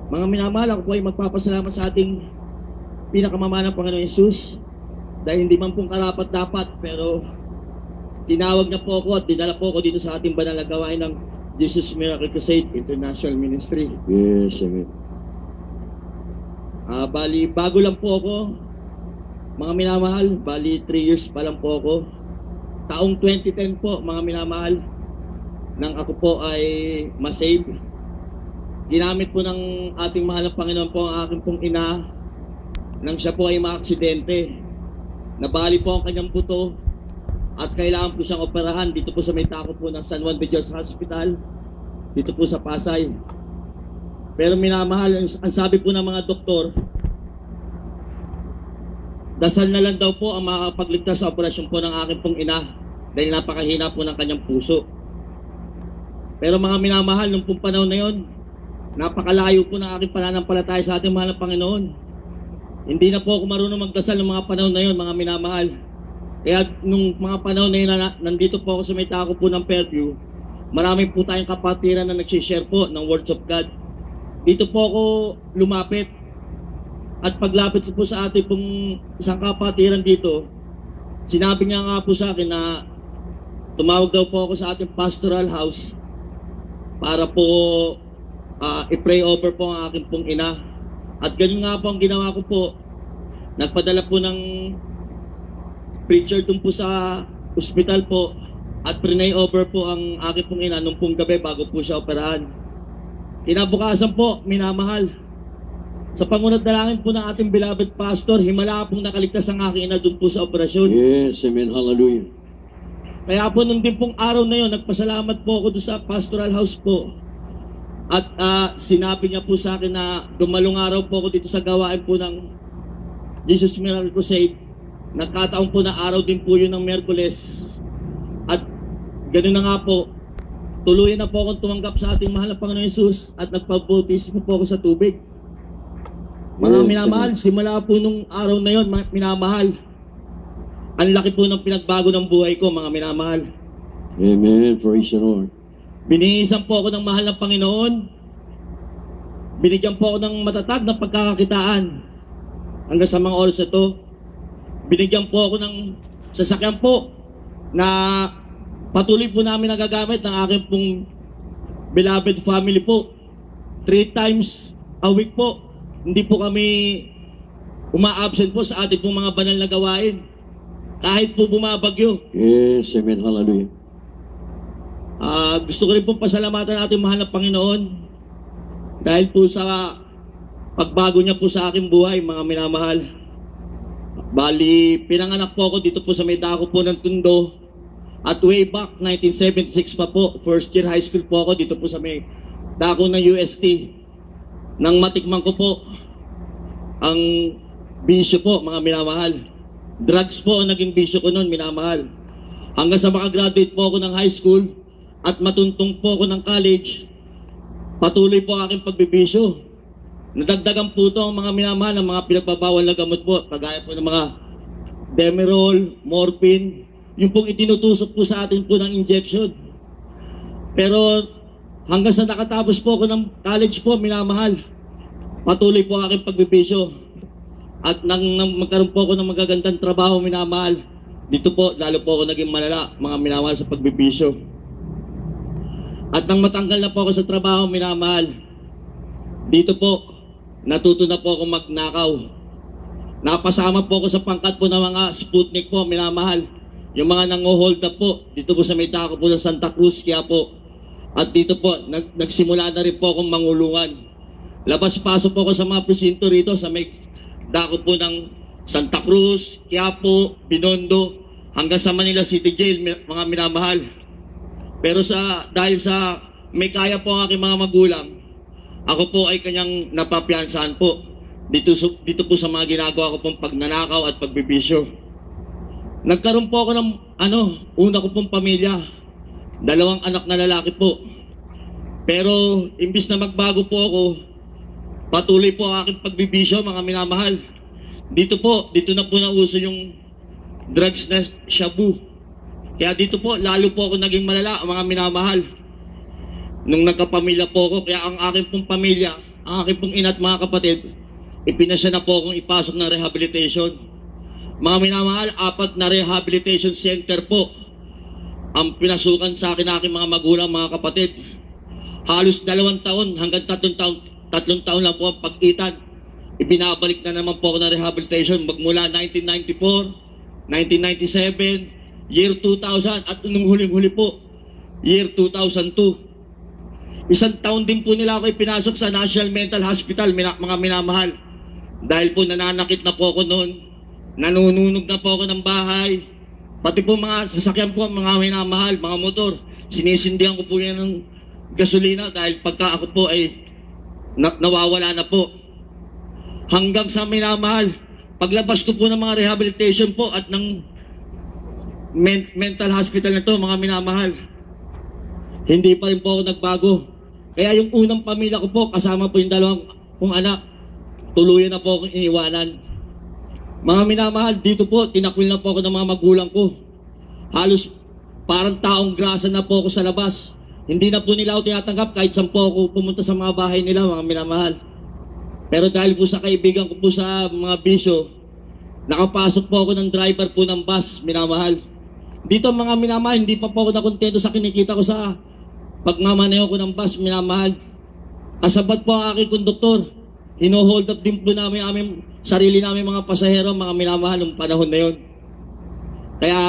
Mga minamahal, ako po ay magpapasalamat sa ating pinakamamahal na Panginoon Hesus dahil hindi man pong karapat-dapat, pero tinawag na po ako at dinala po ako dito sa ating banal na gawain ng Jesus Miracle Crusade International Ministry. Yes, amen. Bali, bago lang po ako, mga minamahal, bali 3 years pa lang po ako. Taong 2010 po, mga minamahal, nang ako po ay masave. Ginamit po ng ating mahal na Panginoon po ang aking pong ina nang siya po ay maaksidente. Nabali po ang kanyang buto at kailangan po siyang operahan dito po sa may tako po ng San Juan de Dios Hospital, dito po sa Pasay. Pero minamahal, ang sabi po ng mga doktor, dasal na lang daw po ang makakapagligtas sa operasyon po ng aking pong ina dahil napakahina po ng kanyang puso. Pero mga minamahal, nung pong panahon na yon, napakalayo po ng aking pananampalataya sa ating mahal na Panginoon. Hindi na po ako marunong magdasal ng mga panahon na yon, mga minamahal. Kaya nung mga panahon na yun, nandito po ako sa may tako po ng Fairview, marami po tayong kapatiran na nagsishare po ng words of God. Dito po ako lumapit. At paglapit ko po sa ating pong isang kapatiran dito, sinabi niya nga po sa akin na tumawag daw po ako sa ating pastoral house para po i-pray over po ang aking pong ina. At ganun nga po ang ginawa ko po. Nagpadala po ng preacher dun po sa ospital po at pray over po ang aking pong ina nung pong gabi bago po siya operahan. Kinabukasan po, minamahal, sa pangunat dalangin po ng ating beloved pastor, himala pong nakaligtas ang aking ina dun po sa operasyon. Yes, amen, hallelujah. Kaya po nung din pong araw na yun, nagpasalamat po ako doon sa pastoral house po. At sinabi niya po sa akin na dumalong araw po ako dito sa gawain po ng Jesus Miracle Crusade. Nagkataon po na araw din po yun ng Miyerkules. At ganoon na nga po, tuluyan na po akong tumanggap sa ating mahal na Panginoon Hesus at nagpabautismo po ako sa tubig. Mga minamahal, simula po nung araw na yun, minamahal, ang laki po ng pinagbago ng buhay ko, mga minamahal. Amen, praise the Lord. Binihisan po ako ng mahal ng Panginoon. Binigyan po ako ng matatag na pagkakakitaan. Hanggang sa mga oras ito, binigyan po ako ng sasakyan po na patuloy po namin nagagamit ng aking pong beloved family po. 3 times a week po. Hindi po kami uma-absent po sa ating pong mga banal na gawain. Kahit po bumabagyo. Yes, amen, hallelujah. Gusto ko rin pong pasalamatan ating mahal na Panginoon dahil po sa pagbago niya po sa aking buhay, mga minamahal. Bali, pinanganak po ako dito po sa may dako po ng Tondo. At way back 1976 pa po, first year high school po ako dito po sa may dako ng UST. Nang matikman ko po ang bisyo po, mga minamahal. Drugs po ang naging bisyo ko noon, minamahal. Hanggang sa makagraduate po ako ng high school at matuntong po ako ng college, patuloy po aking pagbibisyo. Nadagdagan po ito ang mga minamahal ng mga pinagbabawal na gamot po, kagaya po ng mga Demerol, morphine, yung pong itinutusok po sa atin po ng injection. Pero hanggang sa nakatapos po ako ng college po, minamahal, patuloy po aking pagbibisyo. At nang magkaroon po ako ng magagandang trabaho, minamahal, dito po, lalo po ako naging malala, mga minamahal, sa pagbibisyo. At nang matanggal na po ako sa trabaho, minamahal, dito po, natuto na po ako magnakaw. Napasama po ako sa pangkat po ng mga Sputnik po, minamahal. Yung mga nango-hold up po, dito po sa may tako po ng Santa Cruz, kaya po. At dito po, nagsimula na rin po akong mangulungan. Labas-pasok po ako sa mga presinto rito, sa may dako po ng Santa Cruz, Quiapo, Binondo, hanggang sa Manila City Jail, mga minamahal. Pero dahil sa may kaya po ang aking mga magulang, ako po ay kanyang napapiansahan po dito po sa mga ginagawa ko pong pagnanakaw at pagbibisyo. Nagkaroon po ako ng una ko pong pamilya, 2 anak na lalaki po. Pero imbis na magbago po ako, patuloy po ang aking pagbibisyo, mga minamahal. Dito na po nauso yung drugs na shabu. Kaya dito po, lalo po ako naging malala, mga minamahal. Nung nagkapamilya po ako, kaya ang aking pong pamilya, ang aking pong ina at mga kapatid, ipinasya na po akong ipasok na rehabilitation. Mga minamahal, 4 na rehabilitation center po ang pinasukan sa akin aking mga magulang, mga kapatid. Halos 2 taon hanggang 3 taon lang po ang pag-itan. Ibinabalik na naman po ako ng rehabilitation magmula 1994, 1997, year 2000 at nung huling-huli po, year 2002. 1 taon din po nila ako ipinasok sa National Mental Hospital, mga minamahal. Dahil po nananakit na po ako noon, nanununog na po ako ng bahay, pati po mga sasakyan po, mga minamahal, mga motor, sinisindihan ko po yan ng gasolina dahil pagka ako po ay nawawala na po. Hanggang sa minamahal, paglabas ko po ng mga rehabilitation po at ng mental hospital na to, mga minamahal, hindi pa rin po ako nagbago. Kaya yung unang pamilya ko po, kasama po yung 2 kong anak, tuluyan na po akong iniwanan. Mga minamahal, dito po, tinakwil na po ako ng mga magulang ko. Halos parang taong grasa na po ako sa labas. Hindi na po nila ako tinatanggap kahit saan po ako pumunta sa mga bahay nila, mga minamahal. Pero dahil po sa kaibigan ko po sa mga bisyo, nakapasok po ako ng driver po ng bus, minamahal. Dito mga minamahal, hindi pa po ako nakontento sa kinikita ko sa pagmamaneho ko ng bus, minamahal. Kasabat po ang aking konduktor. Hino-hold up din po namin aming sarili namin mga pasahero, mga minamahal, nung panahon na yun. Kaya,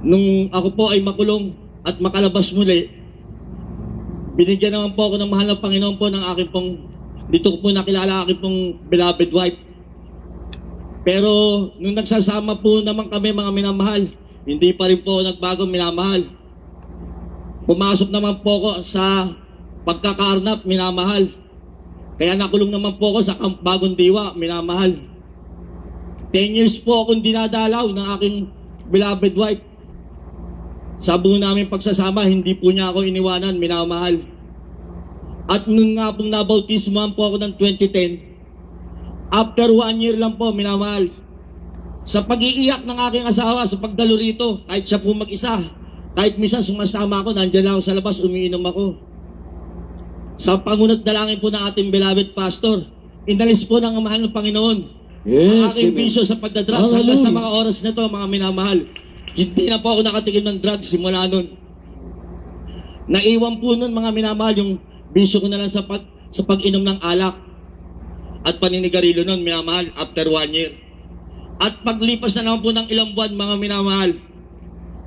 nung ako po ay makulong at makalabas muli, binigyan naman po ako ng mahal na Panginoon po ng aking pong, dito ko po nakilala aking pong beloved wife. Pero, nung nagsasama po naman kami mga minamahal, hindi pa rin po nagbago, minamahal. Pumasok naman po ako sa pagkakaarnap, minamahal. Kaya nakulong naman po ako sa Camp Bagong Diwa, minamahal. 10 years po akong dinadalaw ng aking beloved wife. Sa buo namin pagsasama, hindi po niya ako iniwanan, minamahal. At nung nga pong nabautismohan po ako ng 2010, after 1 year lang po, minamahal, sa pag-iiyak ng aking asawa, sa pagdalo rito, kahit siya po mag-isa, kahit minsan sumasama ako, nandiyan lang ako sa labas, umiinom ako. Sa pangunat dalangin po ng ating beloved pastor, inalis po ng mahal ng Panginoon ang aking bisyo sa pagdadrugs hanggang sa mga oras na ito, mga minamahal. Hindi na po ako nakatikim ng drugs simula nun. Naiwan po nun, mga minamahal, yung bisyo ko na lang sa pag-inom ng alak at paninigarilyo nun, minamahal, after 1 year. At paglipas na naman po ng ilang buwan, mga minamahal,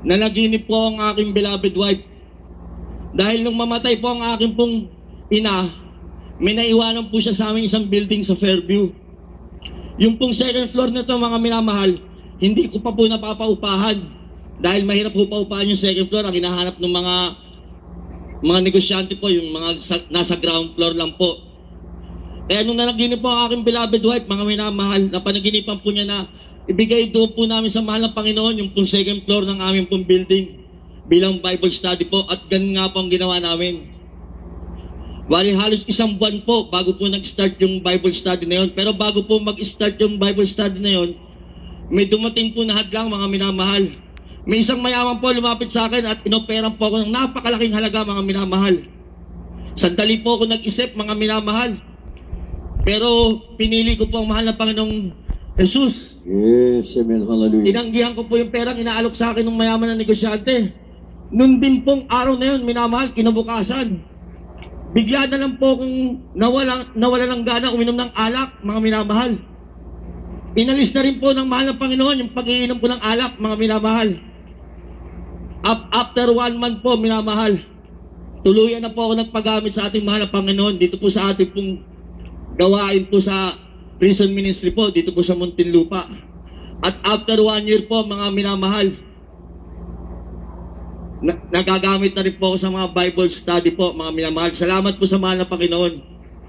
nanaginip po ang aking beloved wife. Dahil nung mamatay po ang aking pong ina, may naiwanan po siya sa aming isang building sa Fairview. Yung pong 2nd floor na to, mga minamahal, hindi ko pa po napapaupahan. Dahil mahirap po paupahan yung 2nd floor. Ang hinahanap ng mga negosyante po, yung mga nasa ground floor lang po. Kaya nung nanaginip po ang aking beloved wife, mga minamahal, napanaginipan po niya na ibigay doon po namin sa mahal ng Panginoon yung pong 2nd floor ng aming pong building bilang Bible study po, at ganun nga po ang ginawa namin. Bali halos 1 buwan po bago po nag-start yung Bible study na yun. Pero bago po mag-start yung Bible study na yun, may dumating po na hadlang, mga minamahal. May isang mayaman po lumapit sa akin at inoperan po ako ng napakalaking halaga, mga minamahal. Sandali po ako nag-isip, mga minamahal. Pero pinili ko po ang mahal na Panginoong Jesus. Yes, amen, hallelujah. Tinanggihan ko po yung perang inaalok sa akin ng mayaman na negosyante. Noon din pong araw na yun, minamahal, kinabukasan, bigla na lang po akong nawala ng gana uminom ng alak, mga minamahal. Inalis na rin po ng mahal ng Panginoon yung pag-iinom ko ng alak, mga minamahal. After 1 month po, minamahal, tuluyan na po ako nagpagamit sa ating mahal na Panginoon dito po sa ating pong gawain po sa prison ministry po, dito po sa Muntinlupa. At after 1 year po, mga minamahal, nagagamit na rin po ako sa mga Bible study po, mga minamahal. Salamat po sa mahal na Panginoon.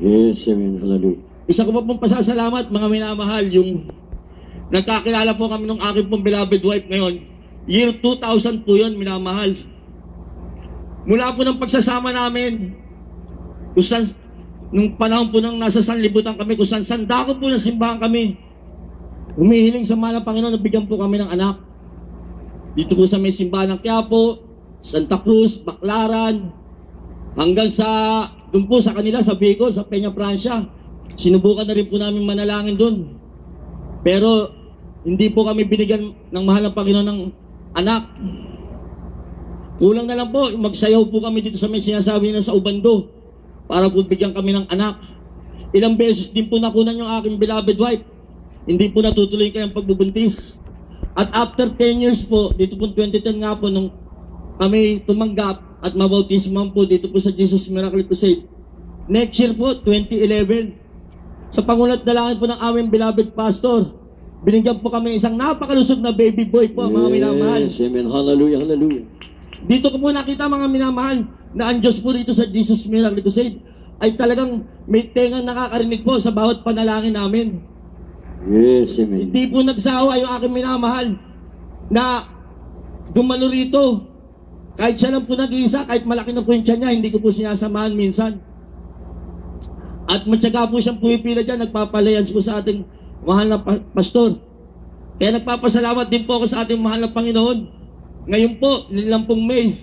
Yes, amen, hallelujah. Isa ko pa pong pasasalamat, mga minamahal, yung nagkakilala po kami ng aking pong beloved wife ngayon. Year 2000 po yun, minamahal. Mula po ng pagsasama namin, nung panahon po nang nasa sanlibutan kami, kung saan dako po ng simbahan kami, humihiling sa mahal na Panginoon na bigyan po kami ng anak. Dito po sa may simbahan ng Quiapo, Santa Cruz, Baclaran, hanggang sa doon po sa kanila, sa Bicol, sa Peña Francia. Sinubukan na rin po namin manalangin doon. Pero hindi po kami binigyan ng mahal ng Panginoon ng anak. Kulang na lang po, magsayaw po kami dito sa may sinasabi na sa Ubando para po bigyan kami ng anak. Ilang beses din po nakunan yung aking beloved wife. Hindi po natutuloy kayang pagbubuntis. At after 10 years po, dito po 2010 nga po, nung kami tumanggap at mabautisman po dito po sa Jesus Miracle Crusade. Next year po, 2011, sa pangulat na langit po ng aming beloved pastor, binigyan po kami isang napakalusog na baby boy po, mga minamahal. Yes, amen. Hallelujah, hallelujah. Dito ko po nakita, mga minamahal, na ang Diyos po dito sa Jesus Miracle Crusade ay talagang may tengang nakakarinig po sa bawat panalangin namin. Yes, amen. Hindi po nagsawa yung aking minamahal na dumalo rito. Kahit siya lang po nag-iisa, kahit malaki na po yung tiyan niya, hindi ko po sinasamahan minsan. At matyaga po siyang pumipila dyan, nagpapalayas po sa ating mahal na pastor. Kaya nagpapasalamat din po ako sa ating mahal na Panginoon. Ngayon po, nilang pong May,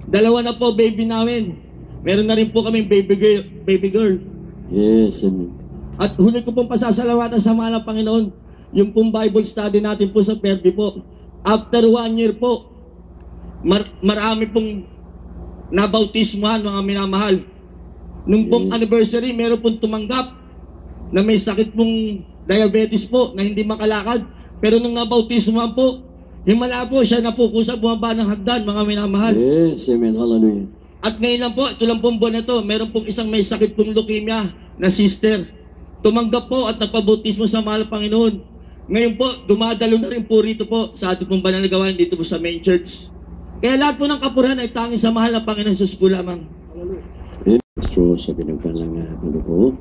2 na po baby namin. Meron na rin po kaming baby girl. Yes, amen. At huli ko pong pasasalamatan sa mahal na Panginoon, yung pong Bible study natin po sa Perdi po. After 1 year po, marami pong nabautismuhan, mga minamahal. Nung pong anniversary, meron pong tumanggap na may sakit pong diabetes po, na hindi makalakad. Pero nung nabautismuhan po, himala po siya na po kusa bumaba ng hagdan, mga minamahal. Yes, amen. Hallelujah. At ngayon lang po, ito lang pong buwan na to, meron pong isang may sakit pong leukemia na sister. Tumanggap po at nagpabautismo sa mahal na Panginoon. Ngayon po, dumadalo na rin po rito po sa ating pong banal na gawain dito po sa main church. Kaya lahat po ng kapurihan ay tanging sa mahal na Panginoon Jesus po lamang. Yes, Pastor, sa pinagpalang ano po,